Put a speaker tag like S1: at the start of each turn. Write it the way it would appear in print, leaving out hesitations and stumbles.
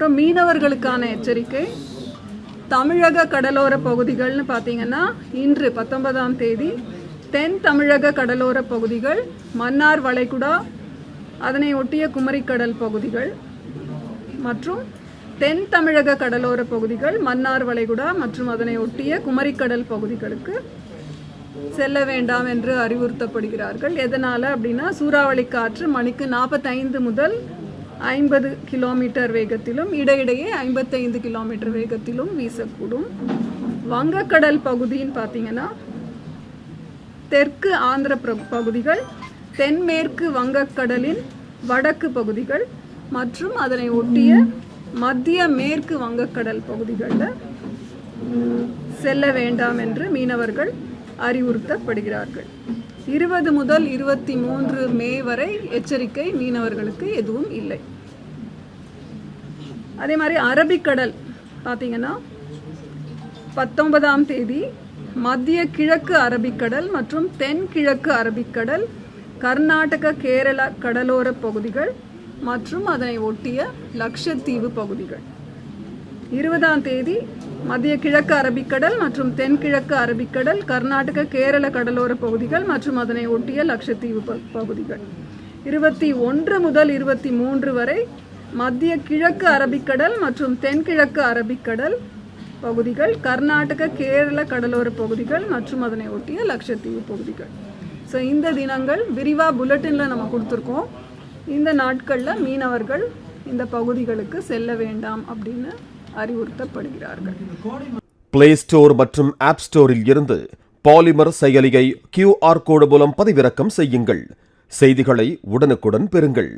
S1: அப்புறம் மீனவர்களுக்கான எச்சரிக்கை. தமிழக கடலோர பகுதிகள்னு பார்த்தீங்கன்னா இன்று 19ஆம் தேதி தென் தமிழக கடலோர பகுதிகள், மன்னார் வளைகுடா, அதனை ஒட்டிய குமரிக்கடல் பகுதிகள் மற்றும் தென் தமிழக கடலோர பகுதிகள், மன்னார் வளைகுடா மற்றும் அதனை ஒட்டிய குமரிக்கடல் பகுதிகளுக்கு செல்ல வேண்டாம் என்று அறிவுறுத்தப்படுகிறார்கள். எதனால் அப்படின்னா, சூறாவளி காற்று மணிக்கு 45 முதல் 50 கிலோமீட்டர் வேகத்திலும் இடையிடையே 55 கிலோமீட்டர் வேகத்திலும் வீசக்கூடும். வங்கக்கடல் பகுதின்னு பார்த்தீங்கன்னா தெற்கு ஆந்திர பகுதிகள், தென்மேற்கு வங்கக்கடலின் வடக்கு பகுதிகள் மற்றும் அதனை ஒட்டிய மத்திய மேற்கு வங்கக்கடல் பகுதிகளில் செல்ல வேண்டாம் என்று மீனவர்கள் அறிவுறுத்தப்படுகிறார்கள். 20 முதல் 23 மே வரை எச்சரிக்கை மீனவர்களுக்கு எதுவும் இல்லை. அதே மாதிரி அரபிக்கடல் பார்த்தீங்கன்னா 19ஆம் தேதி மத்திய கிழக்கு அரபிக்கடல் மற்றும் தென்கிழக்கு அரபிக்கடல், கர்நாடக கேரளா கடலோர பகுதிகள் மற்றும் அதனை ஒட்டிய லட்சத்தீவு பகுதிகள். 20ஆம் தேதி மத்திய கிழக்கு அரபிக்கடல் மற்றும் தென்கிழக்கு அரபிக்கடல், கர்நாடக கேரள கடலோர பகுதிகள் மற்றும் அதனை ஒட்டிய லட்சத்தீவு பகுதிகள். 21 முதல் 23 வரை மத்திய கிழக்கு அரபிக்கடல் மற்றும் தென்கிழக்கு அரபிக்கடல் பகுதிகள், கர்நாடக கேரள கடலோர பகுதிகள் மற்றும் அதனை ஒட்டிய லட்சத்தீவு பகுதிகள். ஸோ இந்த தினங்கள் விரிவாக புல்லட்டினில் நம்ம கொடுத்துருக்கோம். இந்த நாட்களில் மீனவர்கள் இந்த பகுதிகளுக்கு செல்ல வேண்டாம் அப்படின்னு அறிவுறுத்தப்படுகிறார்கள்.
S2: பிளே ஸ்டோர் மற்றும் ஆப் ஸ்டோரில் இருந்து பாலிமர் செயலியை QR கோடு மூலம் பதிவிறக்கம் செய்யுங்கள். செய்திகளை உடனுக்குடன் பெறுங்கள்.